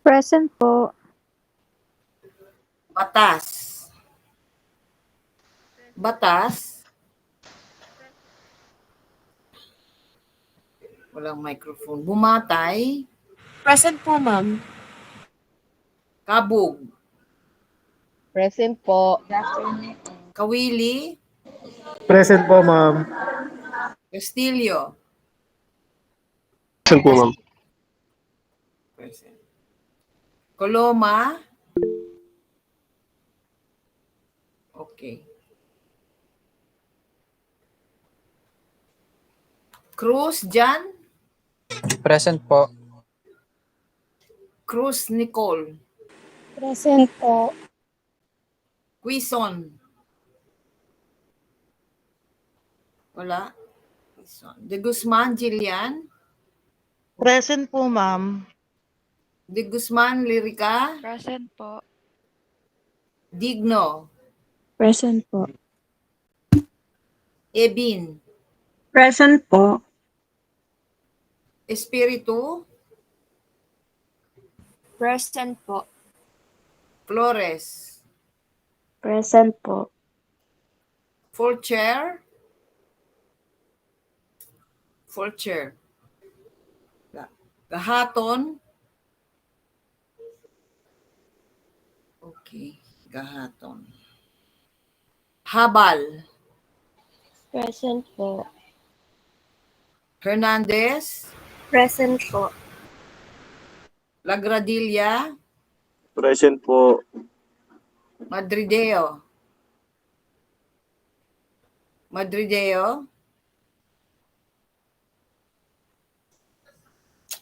Present po. Batas. Batas. Walang microphone. Bumatay. Present po, ma'am. Kabog. Present po. Kawili. Present po, ma'am. Castillo. Present po, ma'am. Present. Coloma. Okay. Cruz, Jan. Present po. Cruz, Nicole. Present po. Quizon. Wala. Quizon. De Guzman, Jillian. Present po, ma'am. De Guzman, Lyrica. Present po. Digno. Present po. Ebin. Present po. Espiritu. Present po. Flores. Present po. Full chair. Full chair. Gahaton. Okay. Gahaton. Habal. Present po. Hernandez. Present po. Lagradilla. Present po. Madrideo. Madrideo.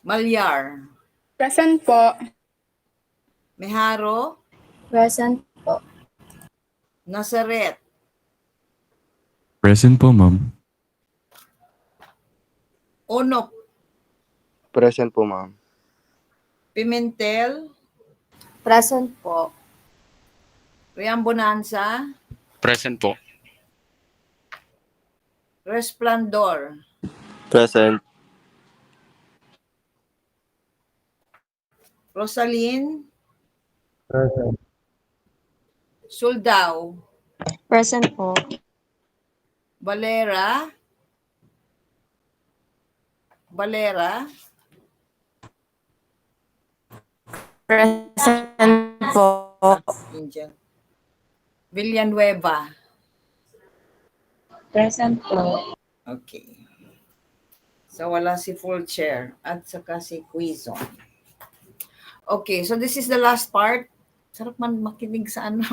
Malyar. Present po. Meharo. Present po. Nazaret. Present po, ma'am. Onop. Present po, ma'am. Pimentel. Present po. Rian Bonanza. Present po. Resplandor. Present. Rosalyn. Present. Soldao. Present po. Valera. Valera. Present po. Indian. Villanueva. Present po. Okay. So wala si full chair at saka si Quizon. Okay, so this is the last part. Sarap man makinig sa ano.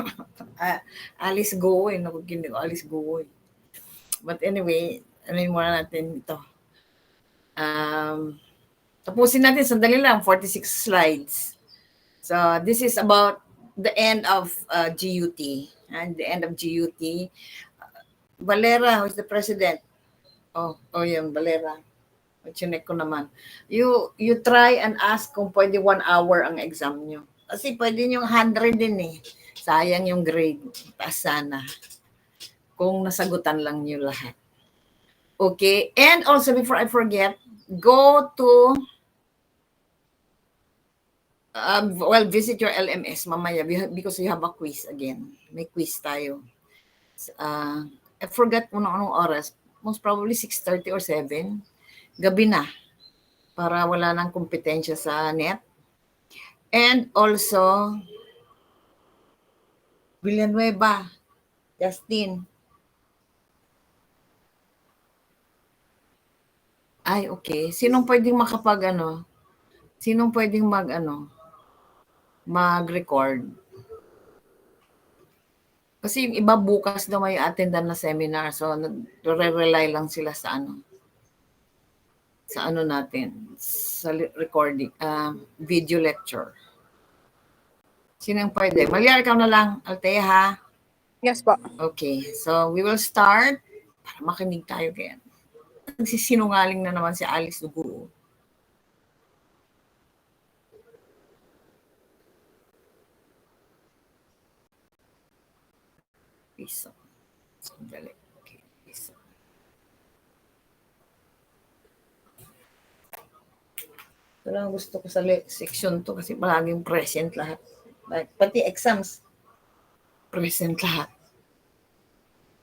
Alice Goy. Nakikinig Alice Goy. But anyway, ano yung muna natin ito. Tapusin natin, sandali lang, 46 slides. So this is about the end of GUT. And the end of GUT. Valera, who's the president? Oh, yun, Valera. Chinek ko naman. You try and ask kung pwede 1 hour ang exam nyo. Kasi pwede nyo 100 din eh. Sayang yung grade. Taas sana. Kung nasagutan lang nyo lahat. Okay. And also, before I forget, go to visit your LMS mamaya because you have a quiz again. May quiz tayo. I forgot kung anong oras. Most probably 6:30 or 7. Gabi na. Para wala nang kompetensya sa net. And also, Villanueva, Justin. Ay, okay. Sinong pwedeng Sinong pwedeng mag-record? Kasi yung iba bukas daw may attendan na seminar. So, nagre-rely lang sila sa natin. Sa recording, video lecture. Sinong pwede? Malyar, ikaw na lang. Althea, ha? Yes po. Okay. So, we will start. Para makinig tayo kaya. Nagsisinungaling na naman si Alice Dugo. Piso. Sandali. Okay. Piso. Ito lang gusto ko sa section to kasi palaging present lahat. Pati exams, present lahat.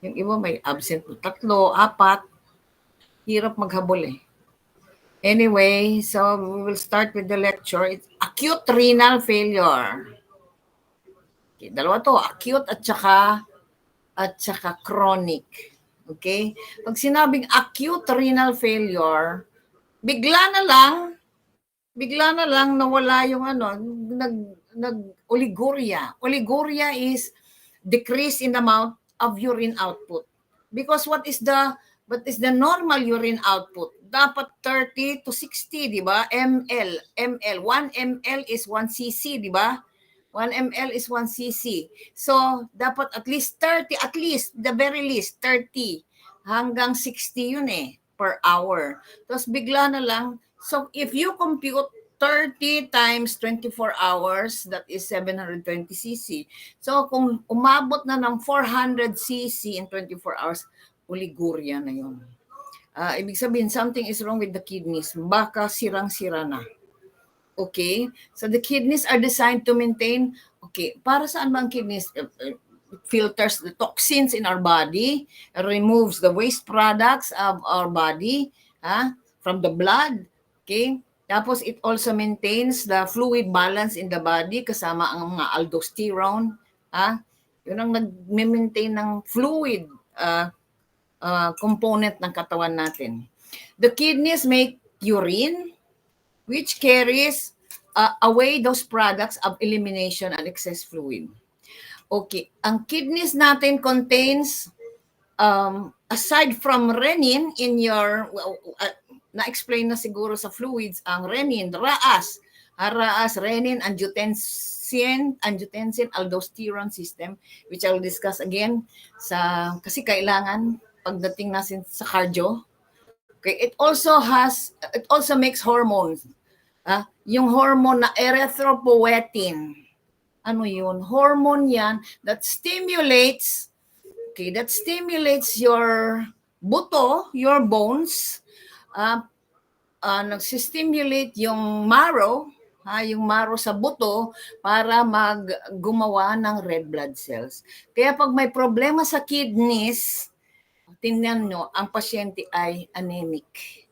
Yung iba may absent po 3, 4. Hirap maghabol eh. Anyway, so we will start with the lecture. It's acute renal failure. Okay, dalawa to, acute at saka chronic. Okay? Pag sinabing acute renal failure, bigla na lang nawala yung oliguria. Oliguria is decrease in the amount of urine output. Because what is the normal urine output? Dapat 30 to 60, di ba? ml. 1 ml is 1 cc, di ba? 1 ml is 1 cc. So, dapat at least the very least 30 hanggang 60 yun per hour. Tapos bigla na lang, so if you compute 30 times 24 hours, that is 720 cc. So, kung umabot na ng 400 cc in 24 hours, oliguria na yun. Ibig sabihin, something is wrong with the kidneys. Baka sirang-sira na. Okay? So, the kidneys are designed to maintain, okay, para saan ba ang kidneys? It filters the toxins in our body, removes the waste products of our body from the blood. Okay? Tapos, it also maintains the fluid balance in the body kasama ang mga aldosterone. Yun ang nag-maintain ng fluid component ng katawan natin. The kidneys make urine, which carries away those products of elimination and excess fluid. Okay, ang kidneys natin contains, aside from renin in your, na-explain na siguro sa fluids, ang renin, RAAS, renin, angiotensin, aldosterone system, which I will discuss again kasi kailangan pagdating natin sa cardio. Okay, it also makes hormones. Yung hormone na erythropoietin. Ano yun? Hormone yan that stimulates your buto, your bones. Nagsistimulate yung marrow, yung marrow sa buto para gumawa ng red blood cells. Kaya pag may problema sa kidneys, tingnan nyo, ang pasyente ay anemic.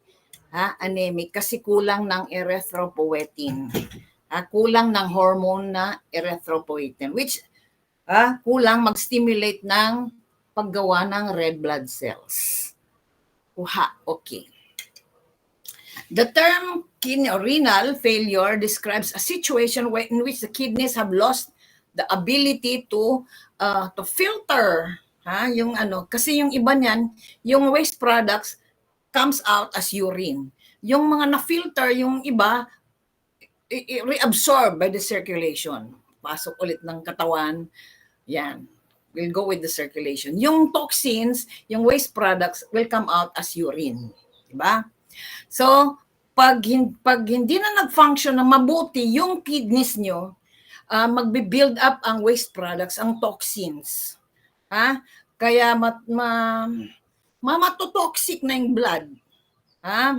Anemic kasi kulang ng erythropoietin. Kulang ng hormone na erythropoietin, which kulang mag-stimulate ng paggawa ng red blood cells. Okay. The term renal failure describes a situation in which the kidneys have lost the ability to filter. Kasi yung iba niyan, yung waste products comes out as urine. Yung mga na-filter, yung iba, reabsorb by the circulation. Pasok ulit ng katawan. Yan. We'll go with the circulation. Yung toxins, yung waste products will come out as urine. Diba? So, pag hindi na nag-function na mabuti yung kidneys nyo, magbe-build up ang waste products, ang toxins. Kaya matotoxic na yung blood,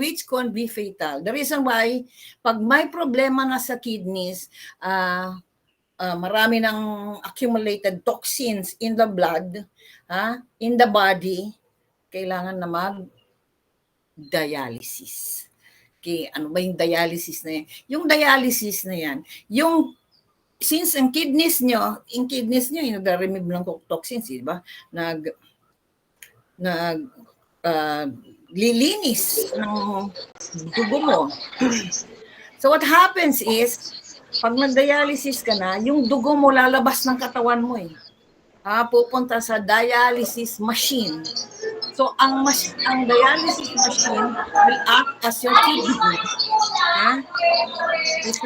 which can be fatal. The reason why, pag may problema na sa kidneys, marami ng accumulated toxins in the blood, in the body, kailangan na mag-dialysis. Okay, ano ba yung dialysis na yan? Yung dialysis na yan, since ang kidneys nyo, yung nag-remove ng toxins, diba? Lilinis ng dugo mo. So what happens is, pag nag-dialysis ka na, yung dugo mo lalabas ng katawan mo pupunta sa dialysis machine. So ang dialysis machine will act as your kidney. If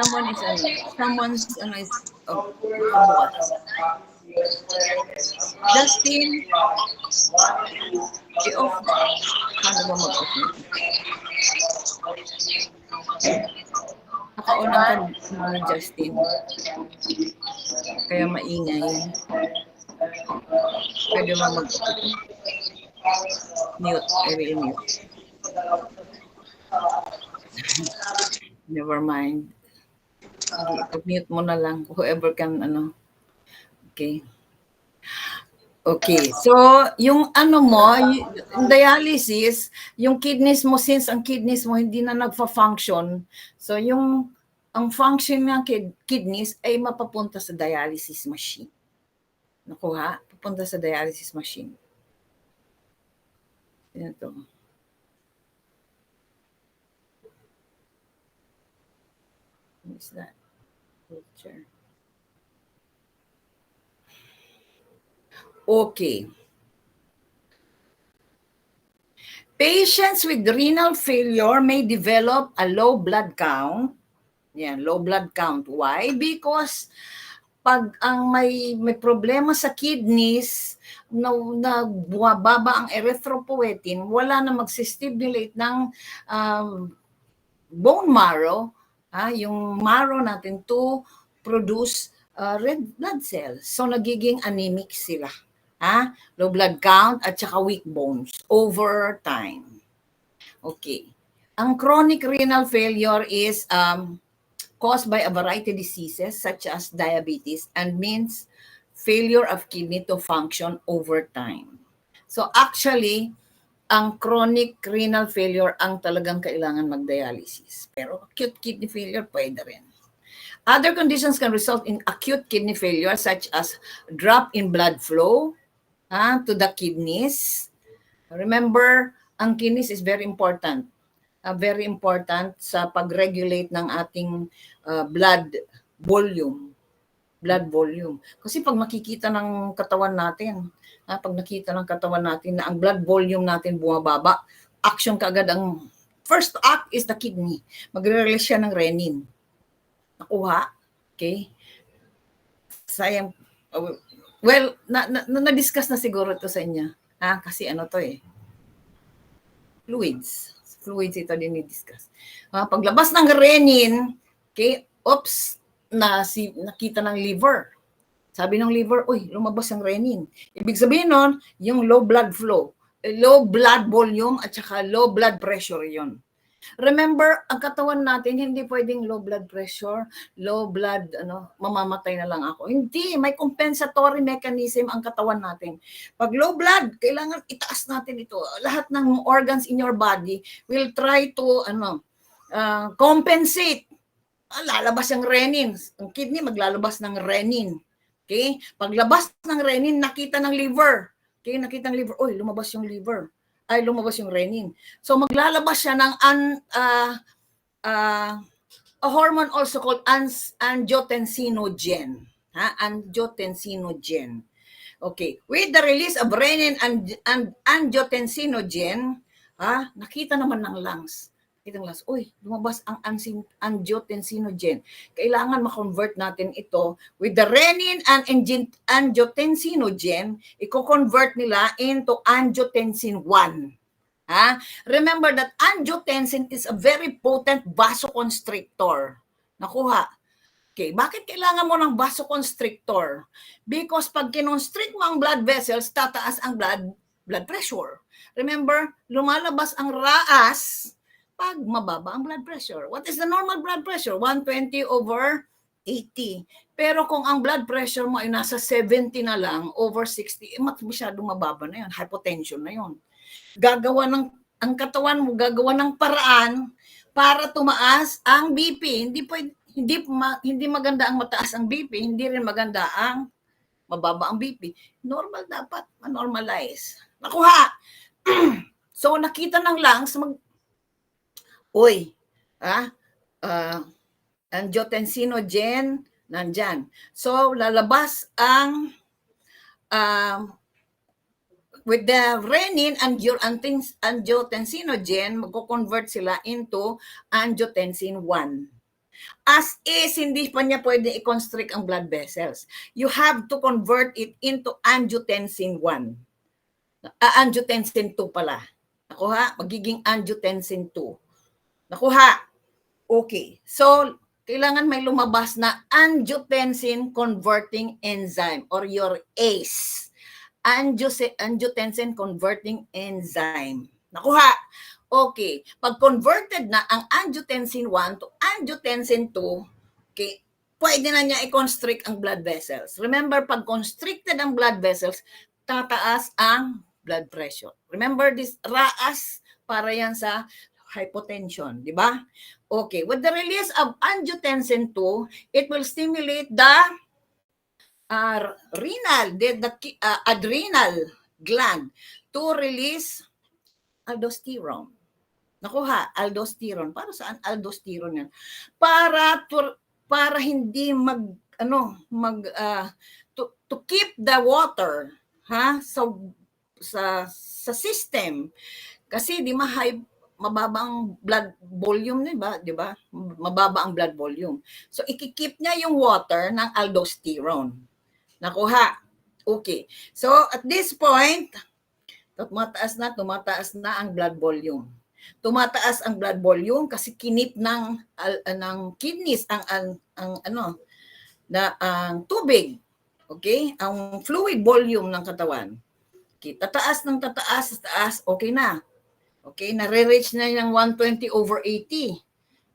Justin, i-off. Paano ba mag-off? Naka-on ang ni Justin. Kaya maingay. Pwede ba mag-off? Mute. I will mute. Never mind. Mute mo na lang. Whoever can, ano. Okay. Okay. So, yung ano mo, yung dialysis, yung kidneys mo, since ang kidneys mo hindi na nagfa-function, so ang function ng kidneys ay mapapunta sa dialysis machine. Nakuha? Papunta sa dialysis machine. Ito. What is that? Picture. Okay. Patients with renal failure may develop a low blood count. Yan, low blood count. Why? Because pag ang may problema sa kidneys, na bumababa ang erythropoietin, wala na magsistimulate ng bone marrow, yung marrow natin to produce red blood cells. So nagiging anemic sila. Low blood count at saka weak bones over time. Okay. Ang chronic renal failure is caused by a variety of diseases such as diabetes and means failure of kidney to function over time. So actually, ang chronic renal failure ang talagang kailangan mag-dialysis. Pero acute kidney failure pwede rin. Other conditions can result in acute kidney failure such as drop in blood flow to the kidneys. Remember, ang kidneys is very important. Very important sa pag-regulate ng ating blood volume. Blood volume. Kasi pag makikita ng katawan natin, pag nakita ng katawan natin na ang blood volume natin bumababa, action kaagad ang first act is the kidney. Magre-release siya ng renin. Nakuha? Okay? Sayang. Well, na-discuss na siguro ito sa inyo. Kasi ano to fluids. Fluids ito din i-discuss. Paglabas ng renin, okay, nakita ng liver. Sabi ng liver, lumabas ang renin. Ibig sabihin nun, yung low blood flow, low blood volume, at saka low blood pressure yon. Remember, ang katawan natin, hindi pwedeng low blood pressure, low blood, mamamatay na lang ako. Hindi, may compensatory mechanism ang katawan natin. Pag low blood, kailangan itaas natin ito. Lahat ng organs in your body will try to compensate. Lalabas ang renin. Ang kidney maglalabas ng renin. Okay? Paglabas ng renin, nakita ng liver. Okay, nakita ng liver, lumabas yung liver. Lumabas yung renin. So maglalabas siya ng a hormone also called angiotensinogen. Angiotensinogen. Okay. With the release of renin and angiotensinogen, nakita naman ng lungs. Lumabas ang angiotensinogen. Kailangan ma-convert natin ito with the renin and angiotensinogen, i-convert nila into angiotensin 1. Remember that angiotensin is a very potent vasoconstrictor. Nakuha. Okay, bakit kailangan mo ng vasoconstrictor? Because pag kinonstrict mo ang blood vessels, tataas ang blood pressure. Remember, lumalabas ang RAAS pag mababa ang blood pressure. What is the normal blood pressure? 120/80. Pero kung ang blood pressure mo ay nasa 70 na lang, over 60, masyadong mababa na yun. Hypotension na yun. Ang katawan mo gagawa ng paraan para tumaas ang BP. Hindi maganda ang mataas ang BP, hindi rin maganda ang mababa ang BP. Normal dapat, ma-normalize. Nakuha! So nakita ng lungs, angiotensinogen, nandyan. So, lalabas ang, with the renin and angiotensinogen, magko-convert sila into angiotensin 1. As is, hindi pa niya pwede i-constrict ang blood vessels. You have to convert it into angiotensin 1. Angiotensin 2 pala. Nakuha? Magiging angiotensin 2. Nakuha. Okay. So, kailangan may lumabas na angiotensin converting enzyme or your ACE. Angiotensin converting enzyme. Nakuha. Okay, pag converted na ang angiotensin 1 to angiotensin 2, okay, pwede na niya i-constrict ang blood vessels. Remember, pag constricted ang blood vessels, tataas ang blood pressure. Remember this, RAAS, para yan sa hypotension, di ba? Okay, with the release of angiotensin 2, it will stimulate the adrenal gland to release aldosterone. Nakuha, aldosterone. Para saan aldosterone yan? Para hindi to keep the water sa system. Kasi mababa ang blood volume, di ba? Mababa ang blood volume. So ikikip niya yung water ng aldosterone. Nakuha. Okay. So at this point, tumataas na ang blood volume. Tumataas ang blood volume kasi kinip ng kidneys ang tubig. Okay? Ang fluid volume ng katawan. Okay, tataas, okay na. Okay, nare-reach na yung 120/80.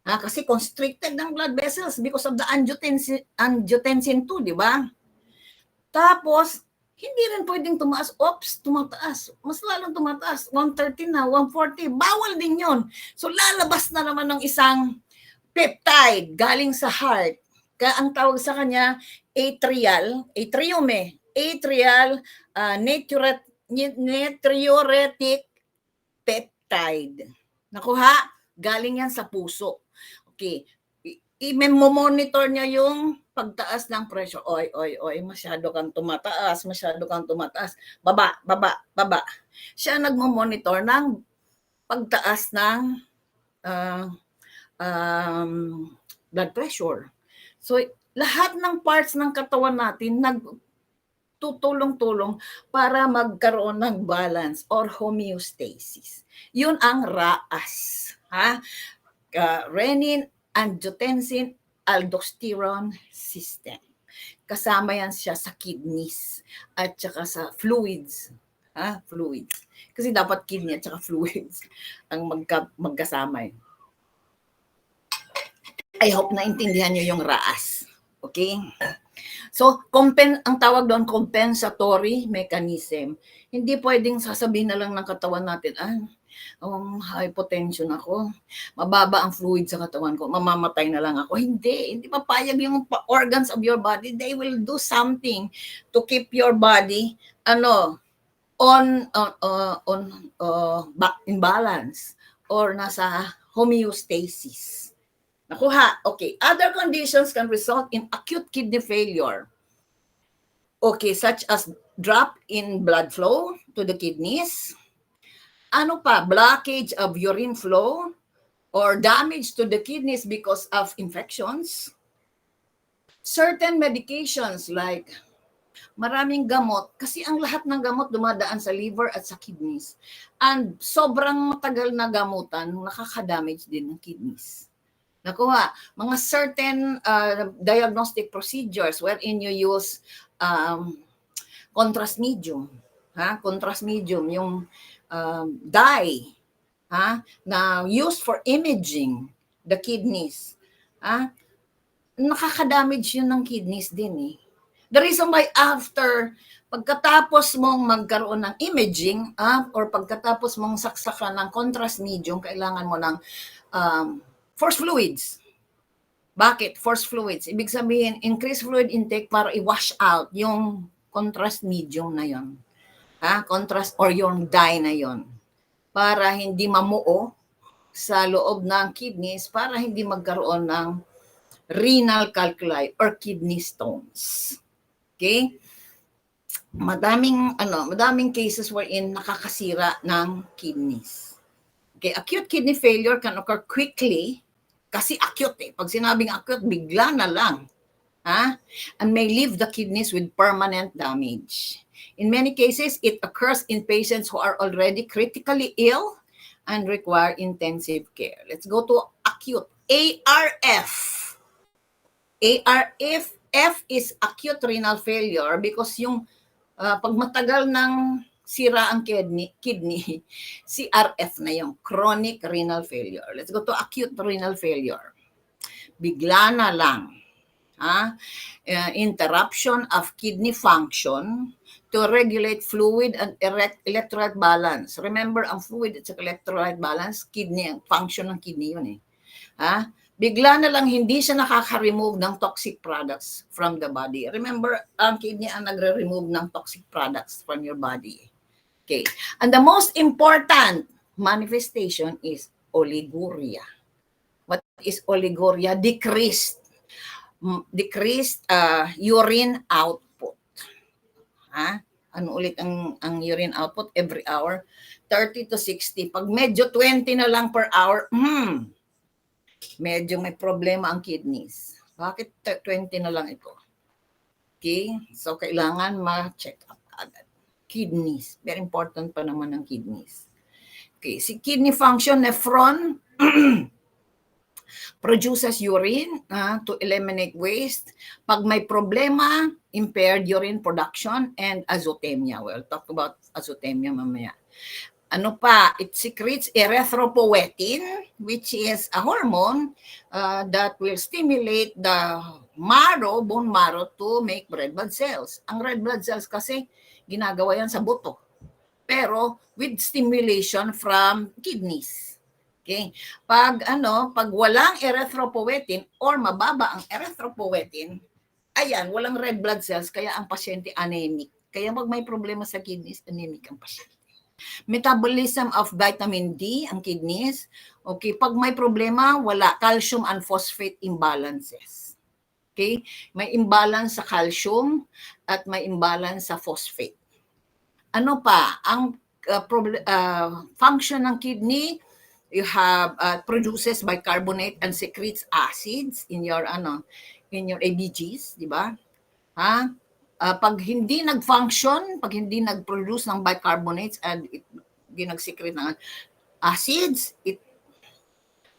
Kasi constricted ng blood vessels because of the angiotensin 2, di ba? Tapos, hindi rin pwedeng tumaas. Tumataas. Mas lalong tumataas. 130 na, 140. Bawal din yon. So, lalabas na naman ng isang peptide galing sa heart. Kaya ang tawag sa kanya, atrial natriuretic peptide. Nakuha? Galing yan sa puso. Okay. I-monitor niya yung pagtaas ng pressure. Oy, masyado kang tumataas. Baba. Siya nagmo-monitor ng pagtaas ng blood pressure. So, lahat ng parts ng katawan natin nagtutulong-tulong para magkaroon ng balance or homeostasis. Yun ang RAAS. Renin, angiotensin, aldosterone system. Kasama yan siya sa kidneys at saka sa fluids. Fluids. Kasi dapat kidney at saka fluids ang magkasama. I hope naintindihan nyo yung RAAS. Okay? So, ang tawag doon, compensatory mechanism. Hindi pwedeng sasabihin na lang ng katawan natin, hypotension ako, mababa ang fluid sa katawan ko, mamamatay na lang ako. Hindi papayag yung organs of your body. They will do something to keep your body in balance or nasa homeostasis. Nakuha. Okay. Other conditions can result in acute kidney failure. Okay, such as drop in blood flow to the kidneys. Blockage of urine flow or damage to the kidneys because of infections. Certain medications like maraming gamot, kasi ang lahat ng gamot dumadaan sa liver at sa kidneys. And sobrang matagal na gamutan, nakaka-damage din ng kidneys. Nakuha, mga certain diagnostic procedures wherein you use contrast medium. Contrast medium, yung dye na used for imaging the kidneys. Nakaka-damage yun ng kidneys din. The reason why pagkatapos mong magkaroon ng imaging or pagkatapos mong saksakan ng contrast medium, kailangan mo ng forced fluids. Bakit? Forced fluids. Ibig sabihin, increased fluid intake para i-wash out yung contrast medium na yon. Contrast or yung dye na yon. Para hindi mamuo sa loob ng kidneys, para hindi magkaroon ng renal calculi or kidney stones. Okay? Madaming cases wherein nakakasira ng kidneys. Okay, acute kidney failure can occur quickly kasi acute. Pag sinabing acute, bigla na lang. And may leave the kidneys with permanent damage. In many cases, it occurs in patients who are already critically ill and require intensive care. Let's go to acute. ARF. F is acute renal failure because yung pag matagal ng sira ang kidney, CRF na yung chronic renal failure. Let's go to acute renal failure. Bigla na lang, interruption of kidney function to regulate fluid and electrolyte balance. Remember, ang fluid at electrolyte balance, kidney, ang function ng kidney yun Bigla na lang hindi siya nakaka-remove ng toxic products from the body. Remember, ang kidney ang nagre-remove ng toxic products from your body. Okay. And the most important manifestation is oliguria. What is oliguria? Decreased urine output. Ano ulit ang urine output? Every hour, 30 to 60. Pag medyo 20 na lang per hour, medyo may problema ang kidneys. Bakit 20 na lang ito? Okay? So, kailangan ma-check up agad. Kidneys. Very important pa naman ang kidneys. Okay. Si kidney function, nephron, produces urine to eliminate waste. Pag may problema, impaired urine production and azotemia. We'll talk about azotemia mamaya. Ano pa? It secretes erythropoietin, which is a hormone that will stimulate the bone marrow to make red blood cells. Ang red blood cells kasi ginagawa yan sa buto. Pero with stimulation from kidneys. Okay? Pag walang erythropoietin or mababa ang erythropoietin, ayan, walang red blood cells kaya ang pasyente anemic. Kaya pag may problema sa kidneys, anemic ang pasyente. Metabolism of vitamin D, ang kidneys. Okay, pag may problema, wala. Calcium and phosphate imbalances. Okay, may imbalance sa calcium at may imbalance sa phosphate. Ano pa? Ang function ng kidney, you have produces bicarbonate and secretes acids in your ABGs, di ba? Pag hindi nag-function, pag hindi nag-produce ng bicarbonates and hindi nag-secrete ng acids,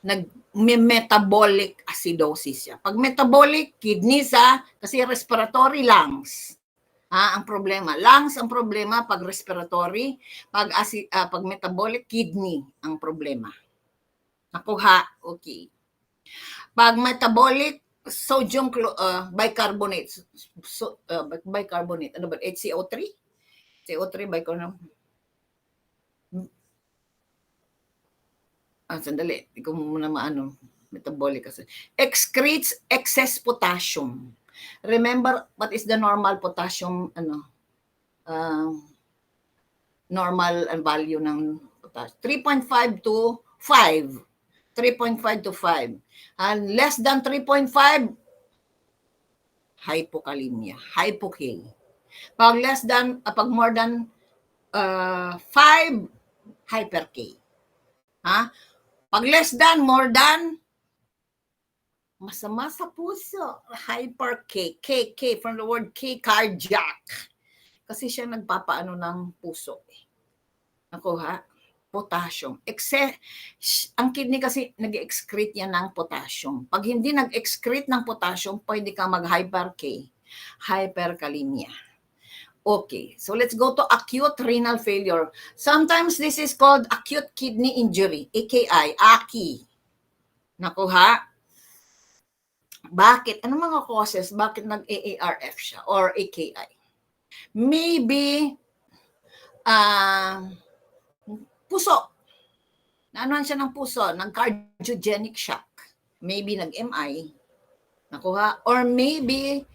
nag-metabolic acidosis siya. Pag metabolic, kidneys kasi respiratory, lungs. Ang problema. Lungs ang problema pag respiratory, pag metabolic, kidney ang problema. Nakuha? Okay. Pag metabolic, sodium bicarbonate. Bicarbonate. Ano ba? HCO3? CO3 bicarbonate. Sandali. Hindi ko muna maano. Metabolic kasi. Excretes excess potassium. Remember, what is the normal potassium, normal value ng potassium? 3.5 to 5. 3.5 to 5. And less than 3.5, hypokalemia, hypo-K. Pag more than 5, hyper-K. Pag less than, more than, masama sa puso, hyper-K. K from the word K, cardiac. Kasi siya nagpapaano ng puso. Nakuha? Potassium. Ang kidney kasi nag-excrete yan ng potassium. Pag hindi nag-excrete ng potassium, pwede ka mag-hyper-K. Hyperkalemia. Okay, so let's go to acute renal failure. Sometimes this is called acute kidney injury, AKI, AKI. Nakuha? Bakit? Ano mga causes? Bakit nag-AARF siya or AKI? Maybe, puso. Naanuhan siya ng puso, nag-cardiogenic shock. Maybe nag-MI. Nakuha? Or maybe,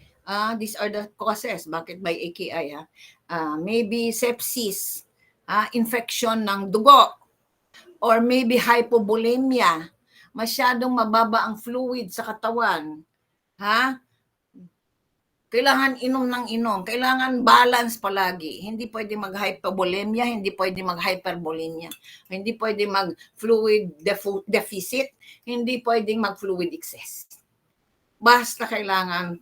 these are the causes. Bakit by AKI? Maybe sepsis, infection ng dugo. Or maybe hypovolemia. Masyadong mababa ang fluid sa katawan. Kailangan inom ng inom. Kailangan balance palagi. Hindi pwede mag-hypovolemia, hindi pwede mag-hypervolemia. Hindi pwede mag-fluid deficit, hindi pwedeng mag-fluid excess. Basta kailangan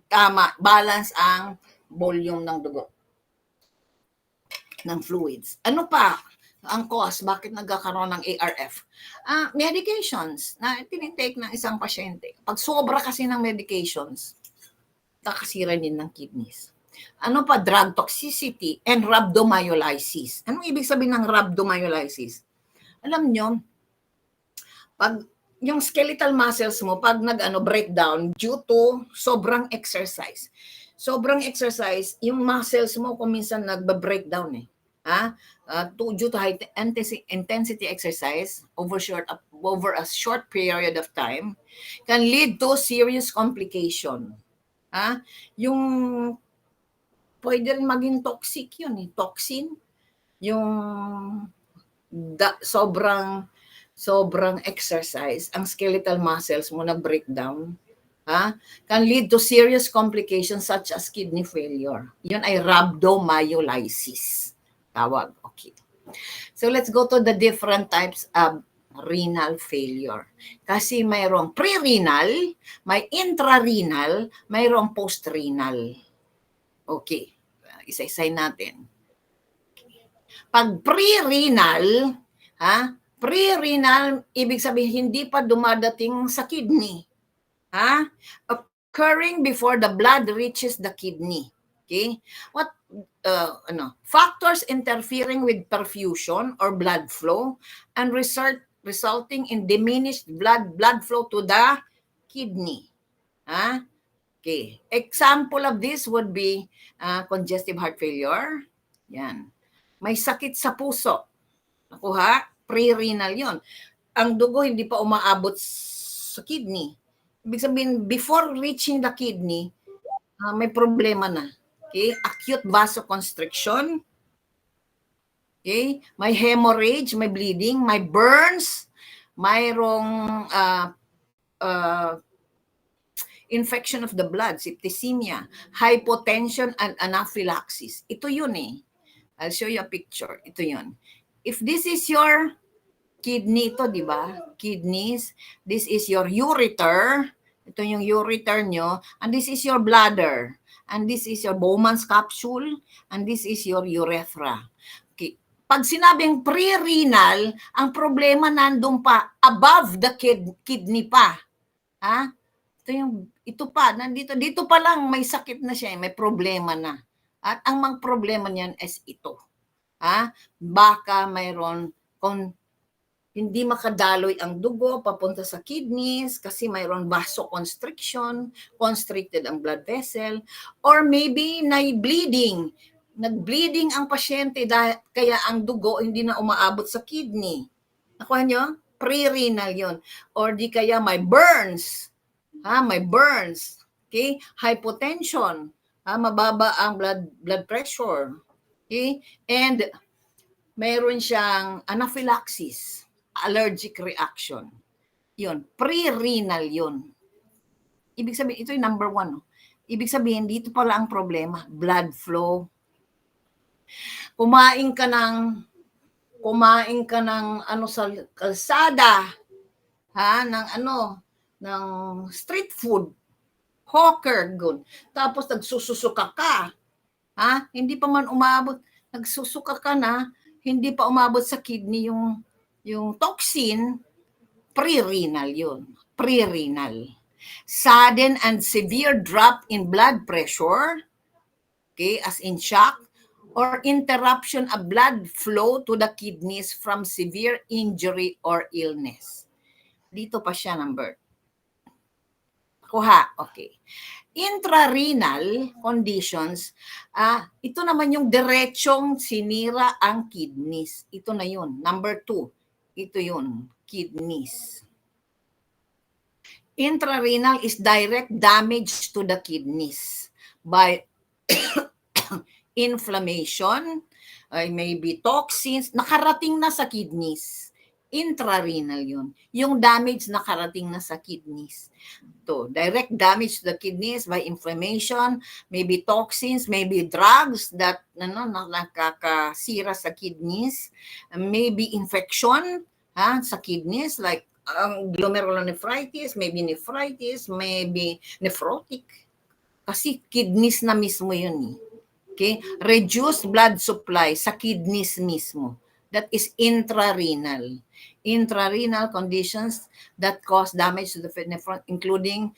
tama, balance ang volume ng dugo, ng fluids. Ano pa ang cause? Bakit nagkakaroon ng ARF? Medications na tinitake ng isang pasyente. Pag sobra kasi ng medications, kakasira din ng kidneys. Ano pa? Drug toxicity and rhabdomyolysis. Anong ibig sabihin ng rhabdomyolysis? Alam nyo, pag yung skeletal muscles mo, pag breakdown due to sobrang exercise. Sobrang exercise, yung muscles mo kung minsan nagba-breakdown eh. Due to high intensity exercise over a short period of time can lead to serious complication. Yung pwede rin maging toxic yun eh. Toxin, yung sobrang exercise, ang skeletal muscles mo na breakdown, can lead to serious complications such as kidney failure. Yun ay rhabdomyolysis. Tawag. Okay. So let's go to the different types of renal failure. Kasi mayroong pre-renal, may intrarenal, mayroong post-renal. Okay. Isa-isay natin. Pag pre-renal, pre-renal, ibig sabihin hindi pa dumadating sa kidney. Occurring before the blood reaches the kidney. Okay? What factors interfering with perfusion or blood flow and resulting in diminished blood flow to the kidney. Okay. Example of this would be congestive heart failure. Yan. May sakit sa puso. Nakuha? Pre-renal yon. Ang dugo hindi pa umaabot sa kidney. Ibig sabihin, before reaching the kidney, may problema na. Okay? Acute vasoconstriction. Okay? May hemorrhage, may bleeding, may burns, mayroong infection of the blood, septicemia, hypotension, and anaphylaxis. Ito yun eh. I'll show you a picture. Ito yun. If this is your kidney ito, di ba? Kidneys. This is your ureter. Ito yung ureter nyo. And this is your bladder. And this is your Bowman's capsule. And this is your urethra. Okay. Pag sinabing pre-renal, ang problema nandun pa, above the kidney pa. Ito pa, dito pa lang may sakit na siya, may problema na. At ang mga problema niyan is ito. Baka mayroon kung hindi makadaloy ang dugo papunta sa kidneys kasi mayroon vasoconstriction, constricted ang blood vessel, or maybe bleeding. Nag-bleeding ang pasyente dahil kaya ang dugo hindi na umaabot sa kidney. Nakuha nyo? Pre-renal yon. Or di kaya may burns. May burns. Okay? Hypotension. Mababa ang blood pressure. Okay? And mayroon siyang anaphylaxis, allergic reaction. Yun, pre-renal yun. Ibig sabihin, ito yung number 1. No? Ibig sabihin, dito pala ang problema, blood flow. Kumain ka ng sa kalsada, ng street food, hawker, good. Tapos nagsusuka ka. Hindi pa man umabot, nagsusuka ka na, hindi pa umabot sa kidney yung toxin, pre-renal yun. Pre-renal. Sudden and severe drop in blood pressure, okay, as in shock, or interruption of blood flow to the kidneys from severe injury or illness. Dito pa siya number. Kuha, okay. Intrarenal conditions, ito naman yung diretsong sinira ang kidneys. Ito na yun. Number 2, ito yun, kidneys. Intrarenal is direct damage to the kidneys by inflammation, maybe toxins, nakarating na sa kidneys. Intrarenal yun. Yung damage nakarating na sa kidneys. Direct damage to the kidneys by inflammation, maybe toxins, maybe drugs that nakakasira sa kidneys, maybe infection sa kidneys like glomerulonephritis, maybe nephritis, maybe nephrotic. Kasi kidneys na mismo yun. Okay? Reduced blood supply sa kidneys mismo. That is intrarenal. Intrarenal conditions that cause damage to the nephron, including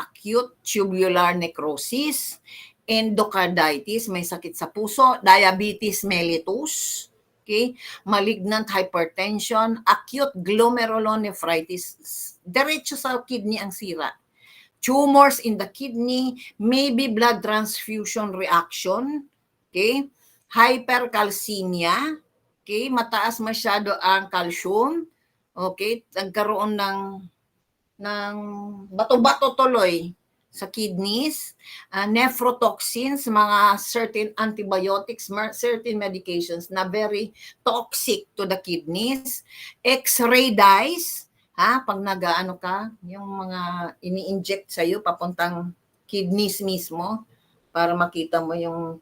acute tubular necrosis, endocarditis, may sakit sa puso, diabetes mellitus, okay, malignant hypertension, acute glomerulonephritis, diretso sa kidney ang sira. Tumors in the kidney, maybe blood transfusion reaction, okay, hypercalcemia, okay, mataas masyado ang calcium, okay, nagkaroon ng bato-bato tuloy sa kidneys, nephrotoxins, mga certain antibiotics, certain medications na very toxic to the kidneys, X-ray dyes, pag nag-ano ka, yung mga ini-inject sa'yo papuntang kidneys mismo para makita mo yung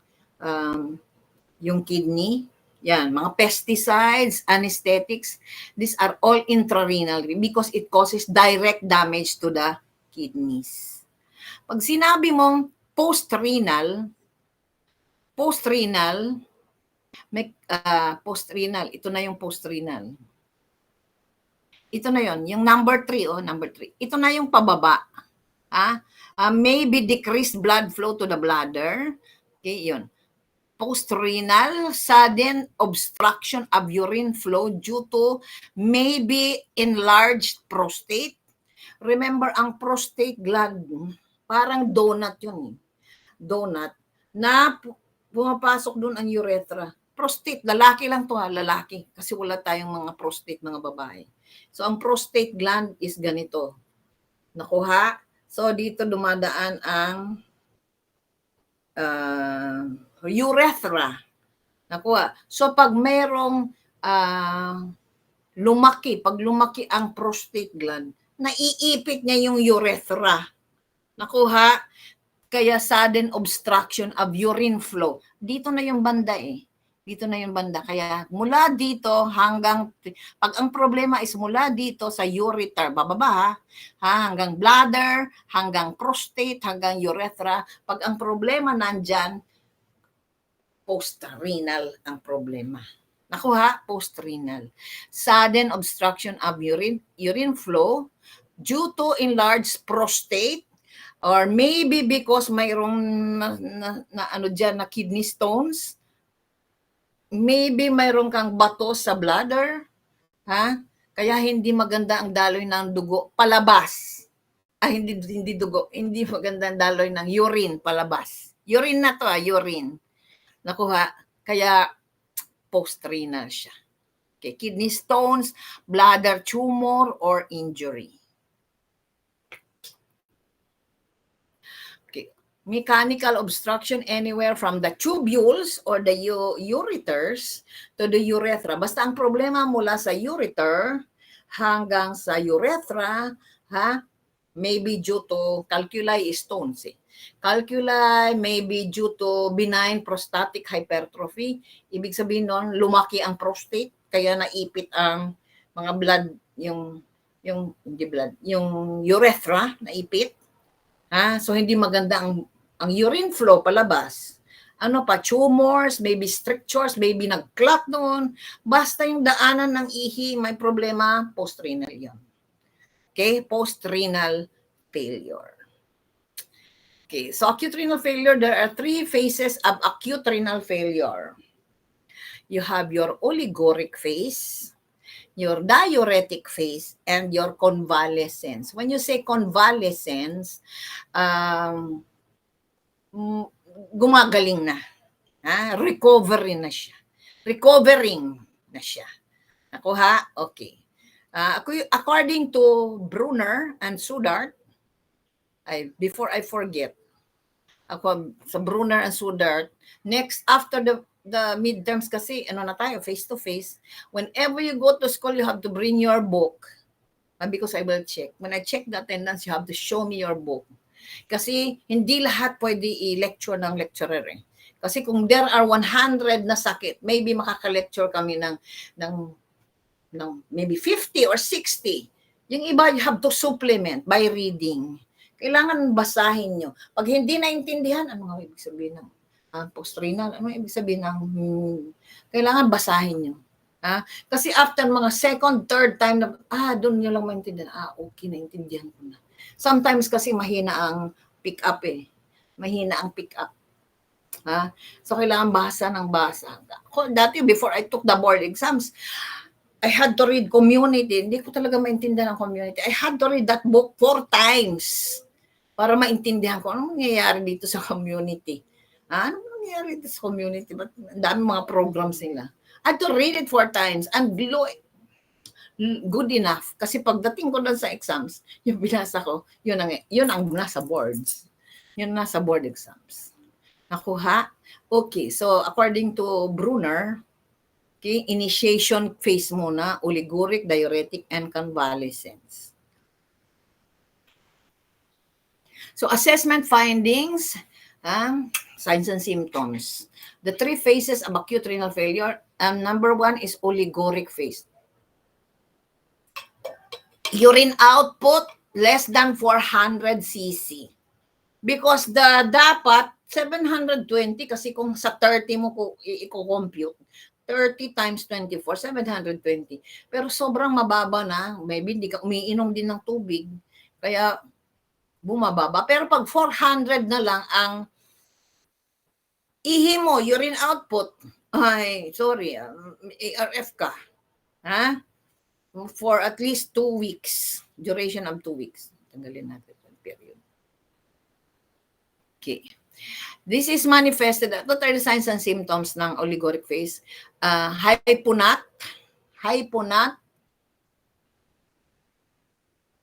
kidney. Yan, mga pesticides, anesthetics, these are all intrarenal because it causes direct damage to the kidneys. Pag sinabi mong post-renal, ito na yung post-renal. Ito na yon, yung number 3, number 3. Ito na yung pababa. Maybe decreased blood flow to the bladder. Okay, yun. Post-renal, sudden obstruction of urine flow due to maybe enlarged prostate. Remember, ang prostate gland, parang donut yun. Donut, na pumapasok doon ang urethra. Prostate, lalaki lang to lalaki. Kasi wala tayong mga prostate, mga babae. So, ang prostate gland is ganito. Nakuha? So, dito dumadaan ang urethra. Nakuha. So, pag mayroong pag lumaki ang prostate gland, naiipit niya yung urethra. Nakuha? Kaya sudden obstruction of urine flow. Dito na yung banda Dito na yung banda. Kaya mula dito hanggang, pag ang problema is mula dito sa ureter, bababa hanggang bladder, hanggang prostate, hanggang urethra. Pag ang problema nandyan, post-renal ang problema. Nakuha? Post-renal. Sudden obstruction of urine flow due to enlarged prostate, or maybe because mayroong na kidney stones, maybe mayroon kang bato sa bladder, kaya hindi maganda ang daloy ng dugo palabas. Hindi dugo, hindi maganda ang daloy ng urine palabas. Urine na to, urine. Nakuha, kaya post-renal siya. Okay, kidney stones, bladder tumor, or injury. Mechanical obstruction anywhere from the tubules or the ureters to the urethra. Basta ang problema mula sa ureter hanggang sa urethra, maybe due to calculi stones. Calculi maybe due to benign prostatic hypertrophy. Ibig sabihin nun, lumaki ang prostate, kaya naipit ang mga blood, yung urethra, naipit. So hindi maganda ang urine flow palabas. Ano pa, tumors, maybe strictures, maybe nag-clot noon. Basta yung daanan ng ihi, may problema, post-renal yun. Okay, post-renal failure. Okay, so acute renal failure, there are 3 phases of acute renal failure. You have your oliguric phase, your diuretic phase, and your convalescence. When you say convalescence, gumagaling na. Recovering na siya. Nakuha? Okay. According to Brunner and Sudart, before I forget, sa Brunner and Sudart, next after the midterms kasi, na tayo, face-to-face, whenever you go to school, you have to bring your book. Because I will check. When I check the attendance, you have to show me your book. Kasi hindi lahat pwede i-lecture ng lecturer. Kasi kung there are 100 na sakit, maybe makaka-lecture kami ng maybe 50 or 60. Yung iba, you have to supplement by reading. Kailangan basahin nyo. Pag hindi naintindihan, ano nga ibig sabihin ng post-renal? Ano ibig sabihin ng kailangan basahin nyo. Kasi after mga second, third time na, doon nyo lang maintindihan. Okay, naintindihan ko na. Sometimes kasi mahina ang pick up. Mahina ang pick up. Ha? So, kailangan basa ng basa. Ako, dati, before I took the board exams, I had to read community. Hindi ko talaga maintindihan ang community. I had to read that book 4 times para maintindihan ko anong nangyayari dito sa community. Anong nangyayari dito sa community? Ba't ang dami mga programs nila? I had to read it 4 times and below good enough. Kasi pagdating ko doon sa exams, yung binasa ko, yun ang nasa boards. Yun nasa board exams. Nakuha? Okay, so according to Brunner, okay, initiation phase muna, oliguric, diuretic, and convalescence. So assessment findings, signs and symptoms. The 3 phases of acute renal failure, number 1 is oliguric phase. Urine output less than 400 cc. Because dapat 720 kasi kung sa 30 mo i-compute, 30 times 24, 720. Pero sobrang mababa na, maybe hindi ka umiinom din ng tubig, kaya bumababa. Pero pag 400 na lang ang ihi mo, urine output, ay, sorry, ARF ka. Ha? For at least 2 weeks, duration of 2 weeks. Tanggalin natin yung period. Okay. This is manifested. What are the signs and symptoms ng oliguric phase? Hyponat.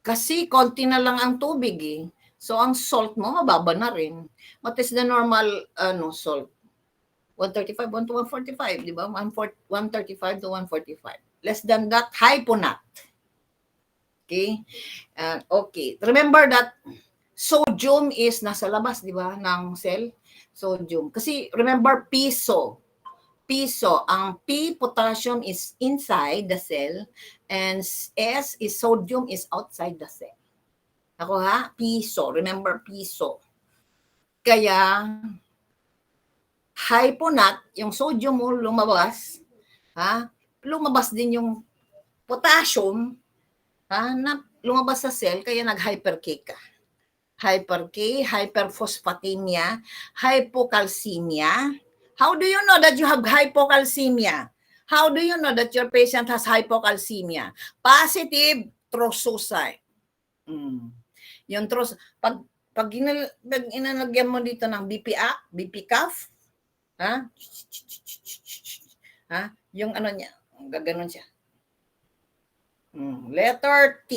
Kasi konti na lang ang tubig eh. So ang salt mo mababa na rin. What is the normal salt? 135 to 145, di ba? 135 to 145. Less than that, hyponat. Okay? Okay. Remember that sodium is nasa labas, di ba, ng cell? Sodium. Kasi remember, piso. Ang P, potassium is inside the cell and S is sodium is outside the cell. Ako ha? Piso. Remember, piso. Kaya, hyponat, yung sodium mo lumabas, ha? Lumabas din yung potassium, na lumabas sa cell, kaya nag-hyper-K ka. Hyper-K, hyperphosphatemia, hypocalcemia. How do you know that you have hypocalcemia? How do you know that your patient has hypocalcemia? Positive thrombocyte. Yung pag inalagyan mo dito ng BP cuff, yung ano niya, gaganon siya. Letter T.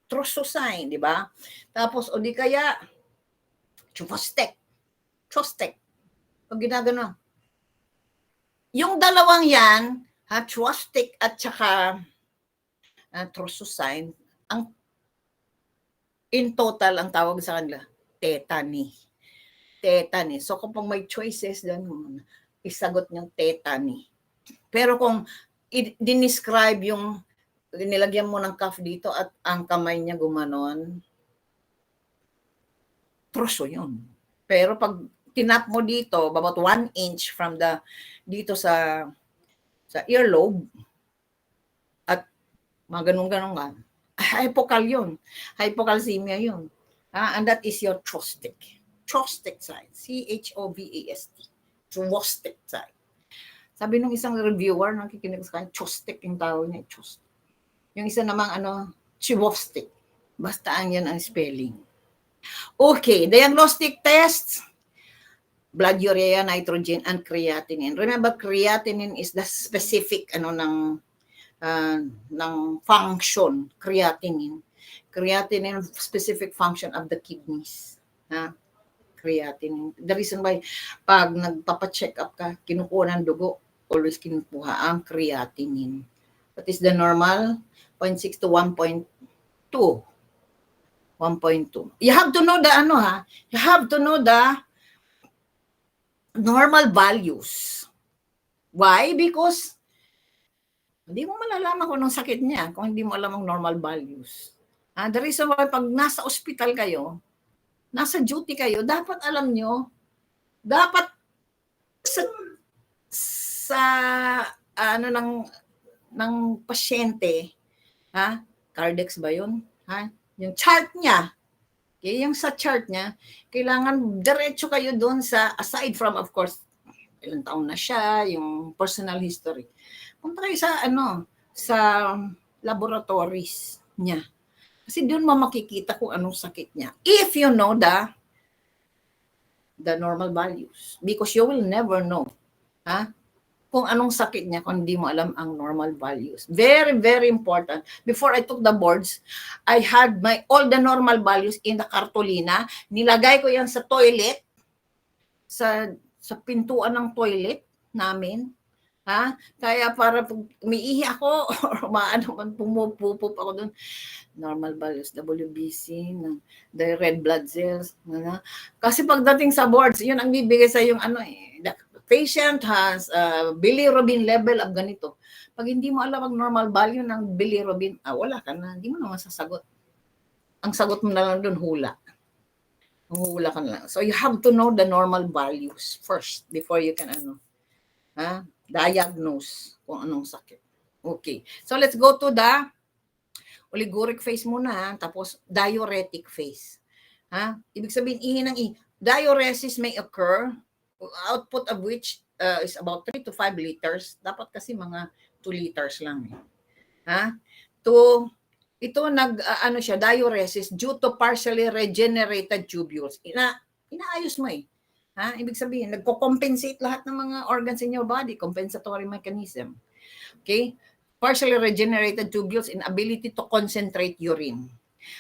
Thrombocyte, di ba? Tapos, o di kaya, chostek. Pag ginagano. Yung dalawang yan, chostek at saka thrombocyte, in total, ang tawag sa kanila, tetany. So, kung may choices doon, isagot niyong tetany. Pero kung dinescribe yung nilagyan mo ng cuff dito at ang kamay niya gumanon, troso yun. Pero pag tinap mo dito, about 1 inch from dito sa earlobe, at mga ganun-ganun nga, hypocal yun. Hypocalcemia yun. And that is your chostek. Chostek side. C-H-O-V-A-S-T. Chostek side. Sabi nung isang reviewer, nakikinig sa kanya, chostek yung tawag niya, chostek. Yung isa namang chivostek. Basta yan ang spelling. Okay, diagnostic tests, blood urea, nitrogen, and creatinine. Remember, creatinine is the specific ng function, creatinine. Creatinine, specific function of the kidneys. Creatinine. The reason why, pag nagpapacheck up ka, kinukuha ng dugo, always kinukuha ang creatinine. What is the normal? 0.6 to 1.2. 1.2. You have to know you have to know the normal values. Why? Because hindi mo malalaman kung anong sakit niya kung hindi mo alam ang normal values. The reason why pag nasa ospital kayo, nasa duty kayo, dapat alam nyo, dapat sa ng pasyente, Cardex ba yun? Yung chart niya, Okay, yung sa chart niya, kailangan diretso kayo doon sa, aside from, of course, ilang taon na siya, yung personal history. Punta kayo sa, sa laboratories niya. Kasi doon mo makikita kung anong sakit niya. If you know the normal values. Because you will never know, kung anong sakit niya kung hindi mo alam ang normal values. Very, very important. Before I took the boards, I had all the normal values in the cartolina. Nilagay ko yan sa toilet, sa pintuan ng toilet namin. Kaya para pag umiihi ako or man pumupupup ako doon, normal values, WBC, the red blood cells. Kasi pagdating sa boards, yun ang bibigay sa yung the patient has bilirubin level of ganito. Pag hindi mo alam ang normal value ng bilirubin, wala ka na, hindi mo naman sasagot. Ang sagot mo na lang doon, hula. Hula ka na lang. So you have to know the normal values first before you can diagnose kung anong sakit. Okay. So let's go to the oliguric phase muna, tapos diuretic phase. Ibig sabihin, ihi ng ihi. Diuresis may occur, output of which is about 3 to 5 liters. Dapat kasi mga 2 liters lang. Ito siya, diuresis due to partially regenerated tubules. Inaayos mo ibig sabihin, nagko-compensate lahat ng mga organs in your body, compensatory mechanism. Okay? Partially regenerated tubules in ability to concentrate urine.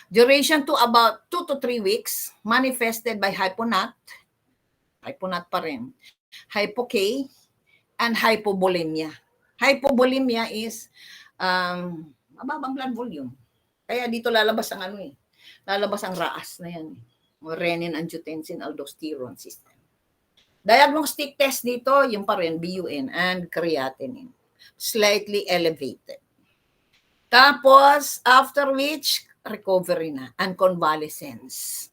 Duration to about 2 to 3 weeks, manifested by hyponat pa rin, hypo-K, and hypovolemia. Hypovolemia is mababang blood volume. Kaya dito lalabas ang lalabas ang RAAS na yan. Renin, angiotensin, aldosterone system. Diagnostic test dito, yung pa rin, BUN and creatinine. Slightly elevated. Tapos, after which, recovery na and convalescence.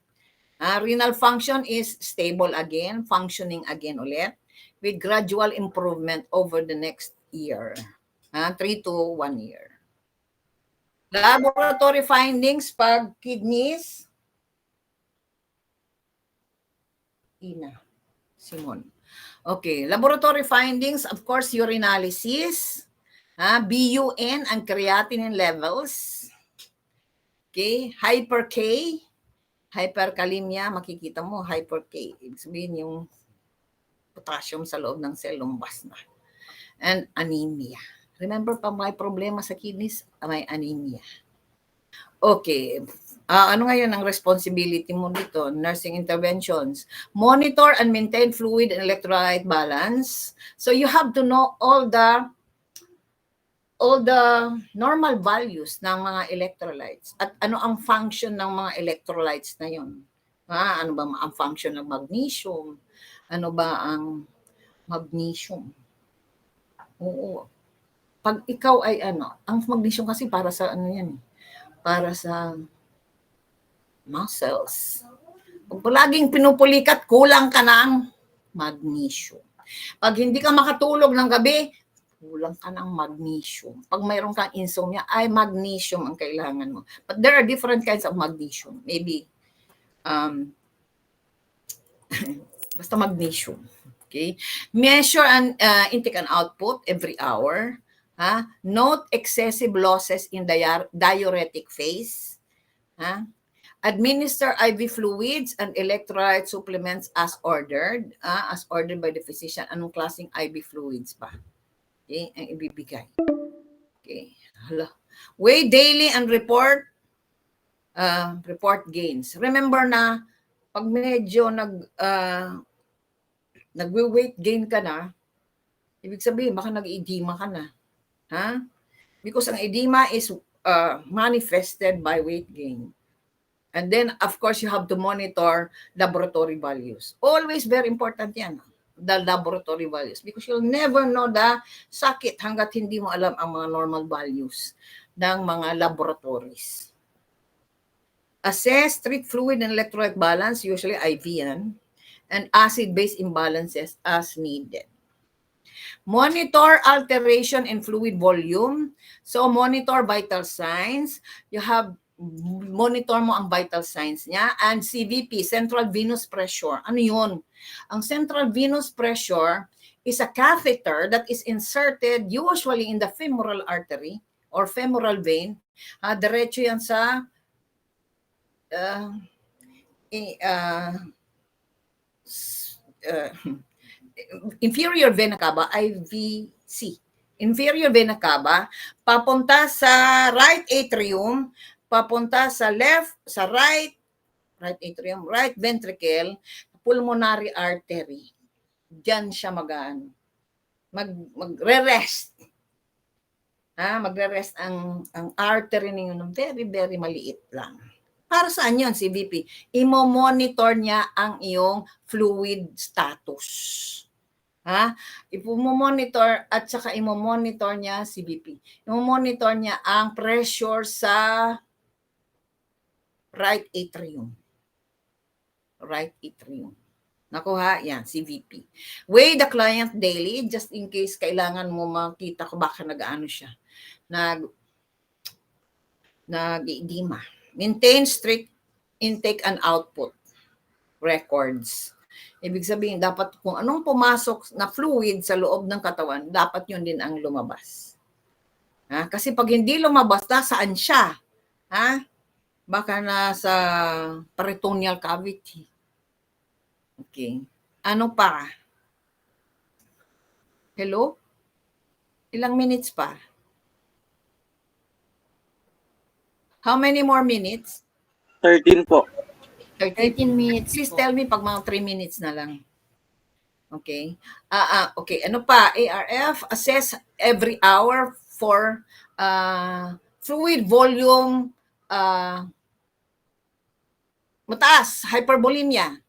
Renal function is stable again, functioning again ulit, with gradual improvement over the next year. 3 to 1 year. Laboratory findings pag kidneys, Simon. Okay, laboratory findings, of course, urinalysis, BUN and creatinine levels. Okay, hyper-K, hyperkalemia, makikita mo, hyper-K. Ibig sabihin yung potassium sa loob ng cell, lumbas na. And anemia. Remember, pag may problema sa kidneys, may anemia. Okay. Ano ngayon ang responsibility mo dito? Nursing interventions. Monitor and maintain fluid and electrolyte balance. So you have to know all the normal values ng mga electrolytes. At ano ang function ng mga electrolytes na yun? Ano ba ang function ng magnesium? Ano ba ang magnesium? Oo. Pag ikaw ay ang magnesium kasi para sa yan? Para sa muscles. Pag palaging pinupulikat, kulang ka ng magnesium. Pag hindi ka makatulog ng gabi, kulang ka ng magnesium. Pag mayroon kang insomnia, ay magnesium ang kailangan mo. But there are different kinds of magnesium. Maybe, basta magnesium. Okay? Measure and intake and output every hour. Note excessive losses in the diuretic phase. Administer IV fluids and electrolyte supplements as ordered by the physician. Anong klaseng IV fluids pa? Okay, ang ibibigay. Okay. Weigh daily and report gains. Remember na pag medyo nagwe-weight gain ka na, ibig sabihin baka nag-edema ka na. Because ang edema is manifested by weight gain. And then, of course, you have to monitor laboratory values. Always very important yan, the laboratory values. Because you'll never know the sakit hanggat hindi mo alam ang mga normal values ng mga laboratories. Assess, treat fluid and electrolyte balance, usually IV yan, and acid-base imbalances as needed. Monitor alteration in fluid volume. So, monitor vital signs. You have monitor mo ang vital signs niya. And CVP, central venous pressure. Ano yun? Ang central venous pressure is a catheter that is inserted usually in the femoral artery or femoral vein. Diretso yan sa inferior vena cava, IVC. Inferior vena cava, papunta sa right atrium, papunta sa right atrium, right ventricle, pulmonary artery. Diyan siya magre-rest. Magre-rest ang artery ninyo ng very, very maliit lang. Para saan yun, CVP? Imo-monitor niya ang iyong fluid status. Imo-monitor at saka imo-monitor niya, CVP. Imo-monitor niya ang pressure sa right atrium. Right atrium. Nakuha? Yan, CVP. Weigh the client daily just in case kailangan mo makita ko baka nag-ano siya. Nag-edema. Maintain strict intake and output records. Ibig sabihin, dapat kung anong pumasok na fluid sa loob ng katawan, dapat yun din ang lumabas. Kasi pag hindi lumabas, saan siya? Baka nasa peritoneal cavity. Okay. Ano pa? Hello? Ilang minutes pa? How many more minutes? 13 po. 13 minutes Please po. tell me pag mga 3 minutes na lang. Okay. Okay. Ano pa? ARF, assess every hour for fluid volume mataas, hypervolemia.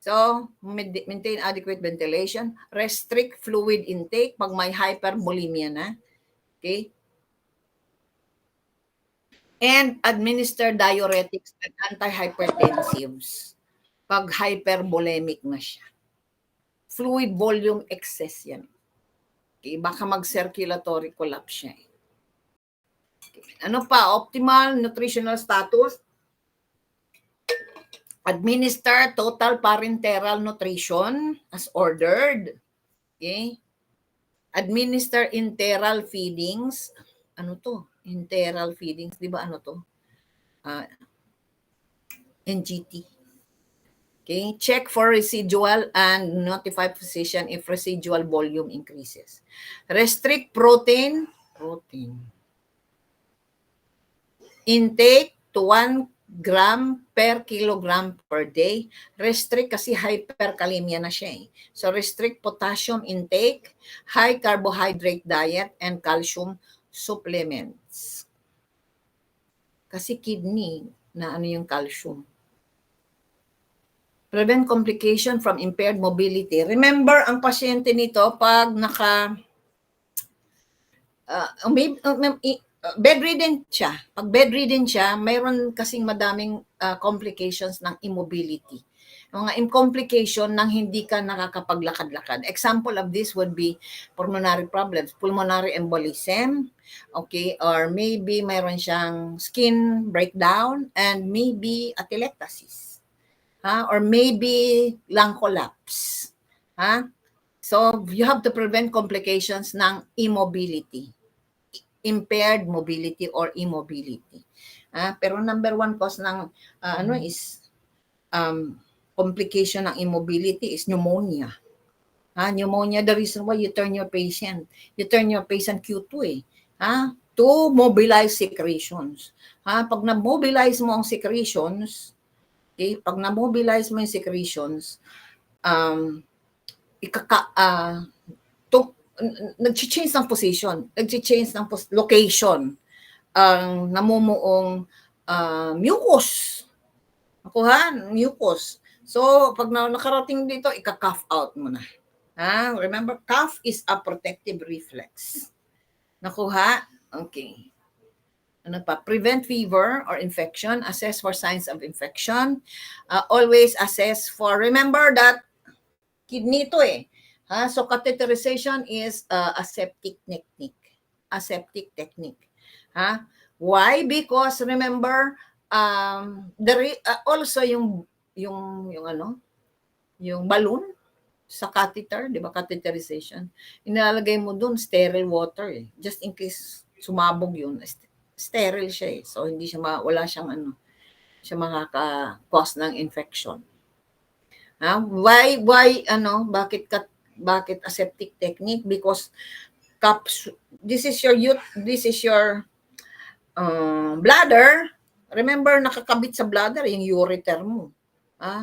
So, maintain adequate ventilation, restrict fluid intake pag may hypervolemia na. Okay? And administer diuretics and antihypertensives pag hypervolemic na siya. Fluid volume excess yan. Okay, baka mag-circulatory collapse siya. Okay. Ano pa? Optimal nutritional status. Administer total parenteral nutrition as ordered. Okay? Administer enteral feedings. Ano to? Enteral feedings, di ba ano to? NGT. Okay, check for residual and notify physician if residual volume increases. Restrict protein intake to 1 gram per kilogram per day. Restrict kasi hyperkalemia na siya eh. So restrict potassium intake, high carbohydrate diet, and calcium supplements. Kasi kidney na ano yung calcium. Prevent complication from impaired mobility. Remember, ang pasyente nito pag bedridden siya. Pag bedridden siya, mayroon kasing madaming complications ng immobility. Mga complication ng hindi ka nakakapaglakad-lakad. Example of this would be pulmonary problems, pulmonary embolism, okay, or maybe mayroon siyang skin breakdown and maybe atelectasis, or maybe lung collapse. So you have to prevent complications ng immobility, impaired mobility or immobility. Pero number one cause ng complication ng immobility is pneumonia. Pneumonia, the reason why you turn your patient Q2 to mobilize secretions. Pag na-mobilize mo ang secretions, okay, nag-change ng position, nag-change ng location, ang namumuong mucus. Nakuha, mucus. So, pag nakarating dito, ika-cough out mo na. Remember, cough is a protective reflex. Nakuha? Okay. Ano pa? Prevent fever or infection. Assess for signs of infection. Always assess for, remember that kidney to eh. So, catheterization is a septic technique. A septic technique. Why? Because remember, also yung balloon sa catheter, di ba, catheterization, inalalagay mo dun sterile water just in case sumabog yun, sterile siya so hindi siya wala siyang siya makaka-cause ng infection. Why bakit aseptic technique? Because this is your bladder. Remember, nakakabit sa bladder yung ureter mo.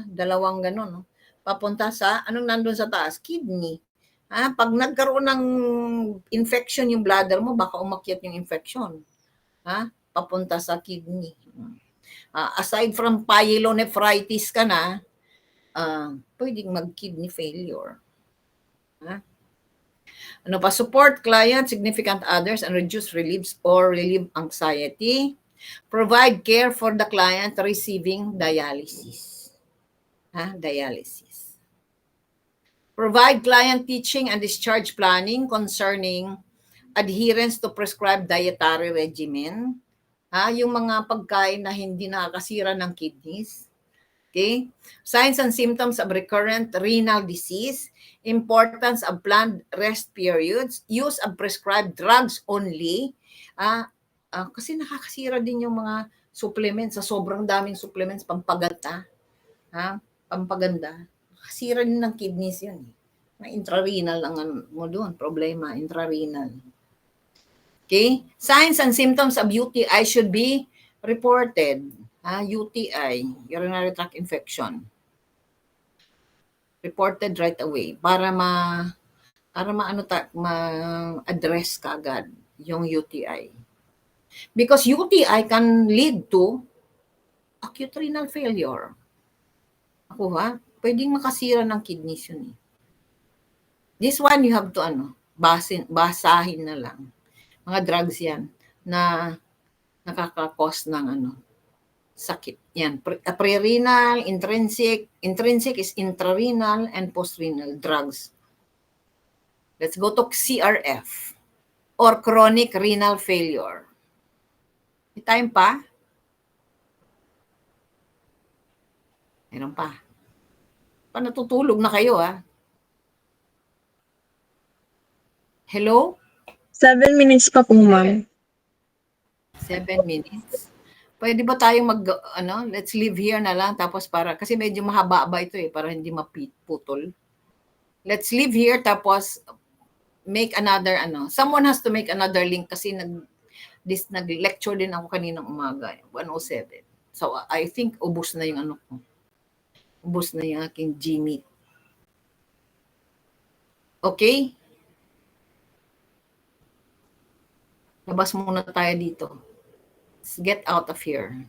Dalawang ganun, no? Papunta sa, anong nandun sa taas? Kidney. Pag nagkaroon ng infection yung bladder mo, baka umakyat yung infection. Papunta sa kidney. Aside from pyelonephritis ka na, pwedeng mag-kidney failure. Support client, significant others, and reduce relieve anxiety. Provide care for the client receiving dialysis. Dialysis. Provide client teaching and discharge planning concerning adherence to prescribed dietary regimen. Yung mga pagkain na hindi nakakasira ng kidneys. Okay? Signs and symptoms of recurrent renal disease, importance of planned rest periods, use of prescribed drugs only. Kasi nakakasira din yung mga supplements, sa sobrang daming supplements, pampaganda. Pampaganda. Nakasira din ng kidneys yun. Intrarenal ang mo doon, problema, intrarenal. Okay? Signs and symptoms of UTI should be reported. UTI, urinary tract infection. Reported right away para ma-address kaagad yung UTI. Because UTI can lead to acute renal failure. Pwedeng makasira ng kidneys yun. This one you have to basahin na lang. Mga drugs yan na nakaka-cause ng sakit. Yan. Pre-renal, intrinsic. Intrinsic is intrarenal and postrenal drugs. Let's go to CRF or chronic renal failure. May time pa? Meron pa. Natutulog na kayo, Hello? 7 minutes pa po, ma'am. 7 minutes. Pwede ba tayong let's leave here na lang tapos kasi medyo mahaba-ba ito para hindi maputol. Let's leave here tapos make another someone has to make another link kasi nag-lecture din ako kaninang umaga, 1:07. So I think ubos na yung ko. Ubos na yung aking Gmeet. Okay? Labas muna tayo dito. Let's get out of here.